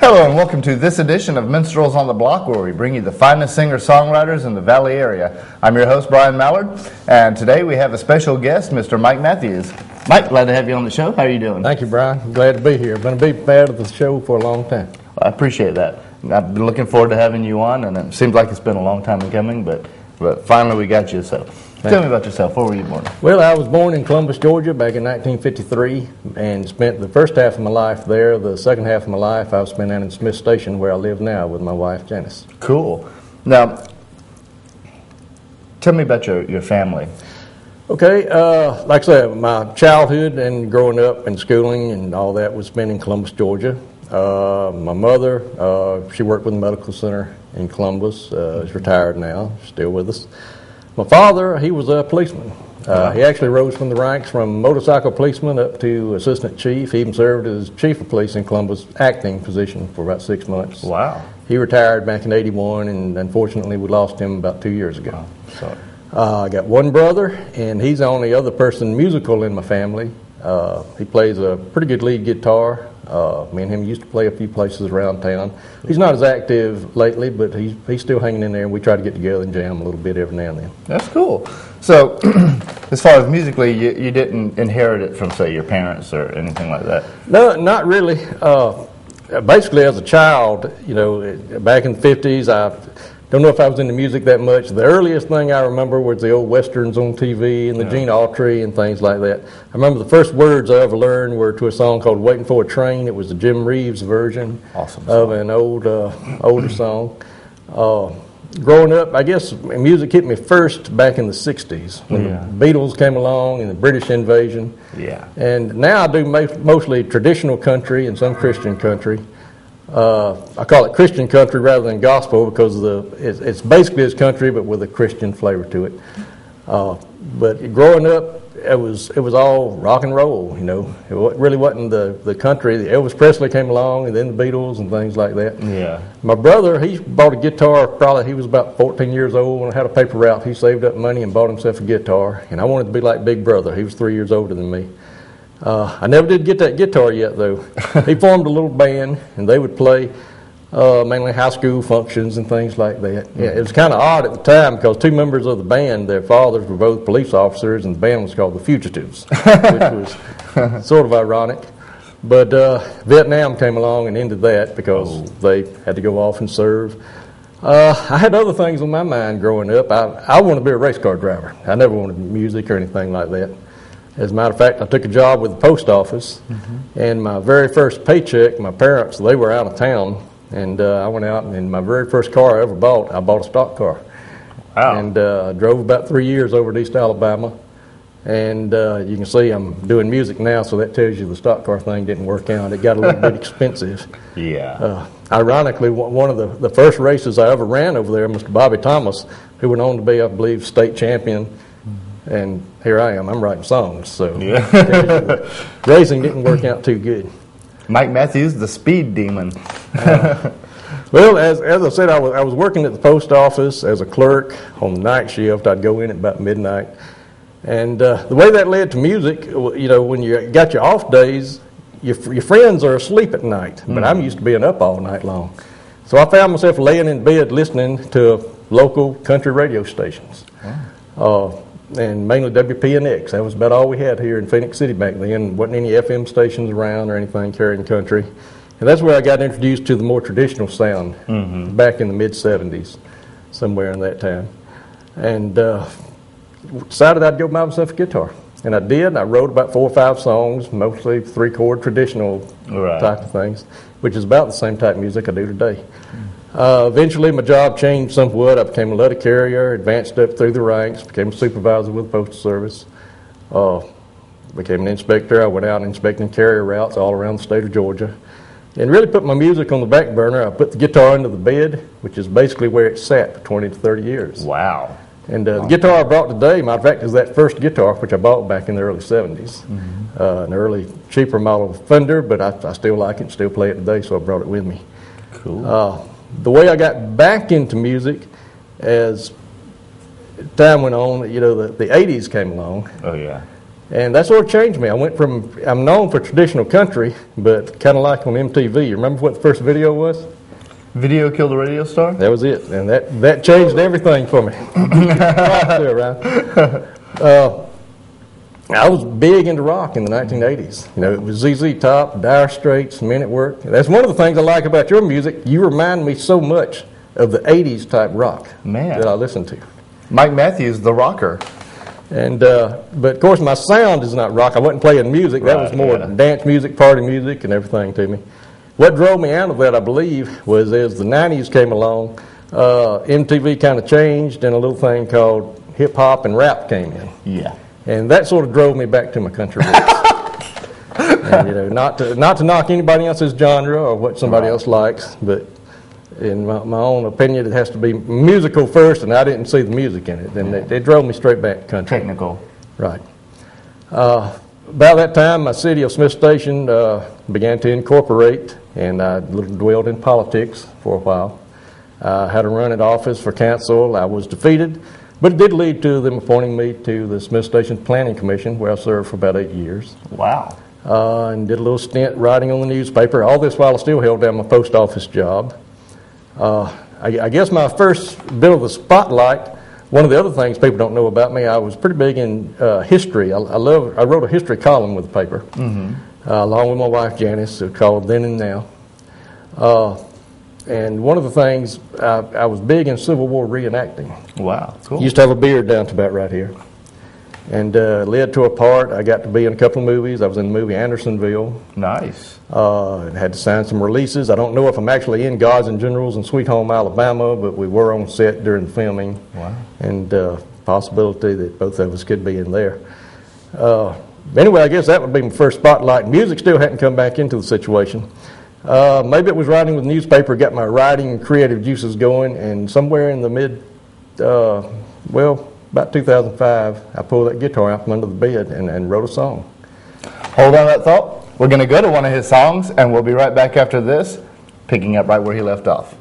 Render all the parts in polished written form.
Hello and welcome to this edition of Minstrels on the Block, where we bring you the finest singer-songwriters in the Valley area. I'm your host, Brian Mallard, and today we have a special guest, Mr. Mike Matthews. Mike, glad to have you on the show. How are you doing? Thank you, Brian. I'm glad to be here. Been a big fan of the show for a long time. Well, I appreciate that. I've been looking forward to having you on, and it seems like it's been a long time in coming, but finally we got you. So tell me about yourself. Where were you born? Well, I was born in Columbus, Georgia back in 1953 and spent the first half of my life there. The second half of my life I spent down in Smith Station, where I live now with my wife, Janice. Cool. Now, tell me about your family. Okay, like I said, my childhood and growing up and schooling and all that was spent in Columbus, Georgia. My mother, she worked with the medical center in Columbus. Is retired now, still with us. My father, he was a policeman. He actually rose from the ranks from motorcycle policeman up to assistant chief. He even served as chief of police in Columbus, acting position for about 6 months. Wow. He retired back in '81, and unfortunately we lost him about 2 years ago. Sorry. I got one brother, and he's the only other person musical in my family. He plays a pretty good lead guitar. Me and him used to play a few places around town. He's not as active lately, but he's still hanging in there, and we try to get together and jam a little bit every now and then. That's cool. So, as far as musically, you didn't inherit it from, say, your parents or anything like that? No, not really. Basically, as a child, back in the 50s, I don't know if I was into music that much. The earliest thing I remember was the old westerns on TV and the Gene Autry and things like that. I remember the first words I ever learned were to a song called "Waiting for a Train." It was the Jim Reeves version of an older song. Growing up, I guess music hit me first back in the 60s when the Beatles came along and the British invasion. Yeah. And now I do mostly traditional country and some Christian country. I call it Christian country rather than gospel because it's basically as country but with a Christian flavor to it. But growing up, it was all rock and roll. It really wasn't the country. Elvis Presley came along, and then the Beatles and things like that. Yeah. My brother, he bought a guitar. Probably he was about 14 years old and had a paper route. He saved up money and bought himself a guitar. And I wanted to be like Big Brother. He was 3 years older than me. I never did get that guitar yet, though. He formed a little band, and they would play mainly high school functions and things like that. Yeah, it was kind of odd at the time because two members of the band, their fathers were both police officers, and the band was called the Fugitives, which was sort of ironic. But Vietnam came along and ended that because they had to go off and serve. I had other things on my mind growing up. I wanted to be a race car driver. I never wanted music or anything like that. As a matter of fact, I took a job with the post office, and my very first paycheck, my parents, they were out of town, and I went out, and in my very first car I ever bought, I bought a stock car. Wow. And I drove about 3 years over to East Alabama, and you can see I'm doing music now, so that tells you the stock car thing didn't work out. It got a little bit expensive. Yeah. Ironically, one of the first races I ever ran over there, Mr. Bobby Thomas, who went on to be, I believe, state champion. And here I am. I'm writing songs, so racing didn't work out too good. Mike Matthews, the speed demon. Well, as I said, I was working at the post office as a clerk on the night shift. I'd go in at about midnight, and the way that led to music, when you got your off days, your friends are asleep at night, but I'm used to being up all night long. So I found myself laying in bed listening to local country radio stations. Wow. And mainly WPNX. That was about all we had here in Phoenix City back then. Wasn't any FM stations around or anything carrying country. And that's where I got introduced to the more traditional sound back in the mid-'70s, somewhere in that time. And decided I'd go buy myself a guitar. And I did. I wrote about 4 or 5 songs, mostly 3-chord traditional type of things, which is about the same type of music I do today. Eventually, my job changed somewhat. I became a letter carrier, advanced up through the ranks, became a supervisor with the Postal Service, became an inspector. I went out inspecting carrier routes all around the state of Georgia, and really put my music on the back burner. I put the guitar under the bed, which is basically where it sat for 20 to 30 years. Wow. And the guitar I brought today, matter of fact, is that first guitar, which I bought back in the early 70s. An early, cheaper model Fender, but I still like it and still play it today, so I brought it with me. Cool. The way I got back into music as time went on, the 80s came along. Oh, yeah. And that sort of changed me. I'm known for traditional country, but kind of like on MTV. You remember what the first video was? Video Killed the Radio Star? That was it, and that changed everything for me. I was big into rock in the 1980s. You know, it was ZZ Top, Dire Straits, Men at Work. That's one of the things I like about your music. You remind me so much of the 80s type rock that I listen to. Mike Matthews, the rocker. And but of course my sound is not rock. I wasn't playing music. That was more dance music, party music, and everything to me. What drove me out of that, I believe, was as the 90s came along, MTV kind of changed, and a little thing called hip hop and rap came in. Yeah. And that sort of drove me back to my country roots. And, you know, not to knock anybody else's genre or what somebody else likes, but in my own opinion, it has to be musical first, and I didn't see the music in it. And it drove me straight back to country. Technical. Right. About that time, my city of Smith Station began to incorporate, and I dwelled in politics for a while. I had to run an office for council. I was defeated, but it did lead to them appointing me to the Smith Station Planning Commission, where I served for about 8 years. Wow. And did a little stint writing on the newspaper. All this while I still held down my post office job. I guess my first bit of the spotlight, one of the other things people don't know about me, I was pretty big in history. I wrote a history column with the paper, along with my wife Janice, called Then and Now. And one of the things, I was big in Civil War reenacting. Wow, cool. Used to have a beard down to about right here. And led to a part, I got to be in a couple of movies. I was in the movie Andersonville. Nice. Had to sign some releases. I don't know if I'm actually in Gods and Generals in Sweet Home, Alabama, but we were on set during the filming. Wow. And possibility that both of us could be in there. Anyway, I guess that would be my first spotlight. Music still hadn't come back into the situation. Maybe it was writing with the newspaper, got my writing and creative juices going, and somewhere in the about 2005, I pulled that guitar out from under the bed and wrote a song. Hold on that thought. We're going to go to one of his songs, and we'll be right back after this, picking up right where he left off.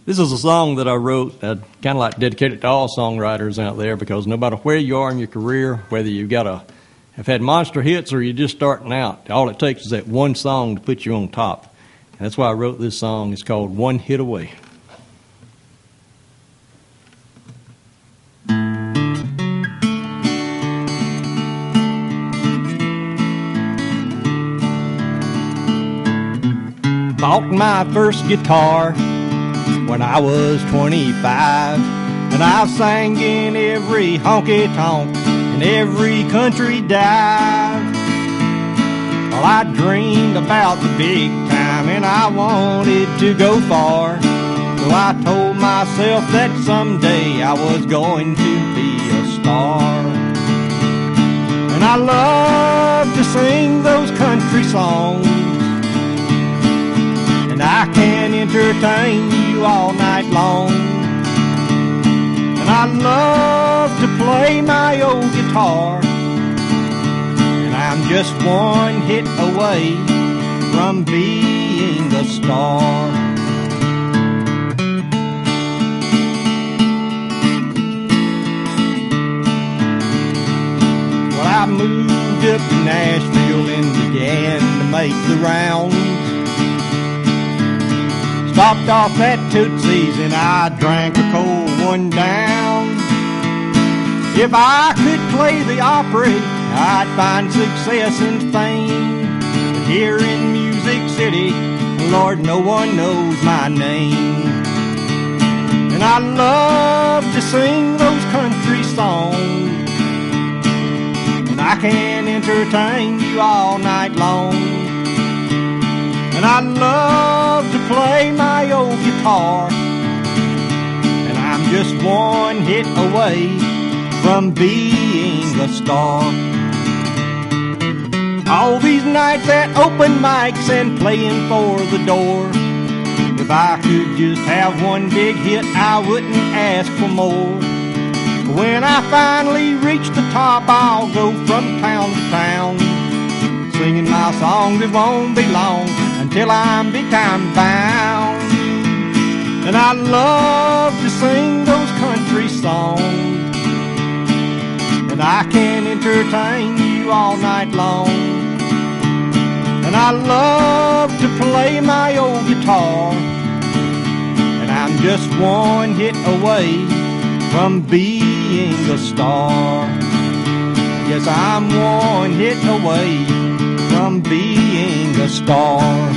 This is a song that I wrote, kind of like dedicated to all songwriters out there, because no matter where you are in your career, whether you've have had monster hits or you're just starting out, all it takes is that one song to put you on top. And that's why I wrote this song. It's called One Hit Away. Bought my first guitar when I was 25, and I've sang in every honky-tonk and every country dive. Well, I dreamed about the big time and I wanted to go far, so I told myself that someday I was going to be a star. And I love to sing those country songs, and I can entertain you all night long. And I love to play my old guitar, and I'm just one hit away from being a star. Well, I moved up to Nashville and began to make the rounds. Stopped off at Tootsie's and I drank a cold one down. If I could play the Opry, I'd find success and fame. But here in Music City, Lord, no one knows my name. And I love to sing those country songs, and I can entertain you all night long. And I love to play my old guitar, and I'm just one hit away from being a star. All these nights at open mics and playing for the door, if I could just have one big hit, I wouldn't ask for more. When I finally reach the top, I'll go from town to town, singing my songs. It won't be long until I'm big time bound. And I love to sing those country songs, and I can entertain you all night long. And I love to play my old guitar, and I'm just one hit away from being a star. Yes, I'm one hit away from being a star.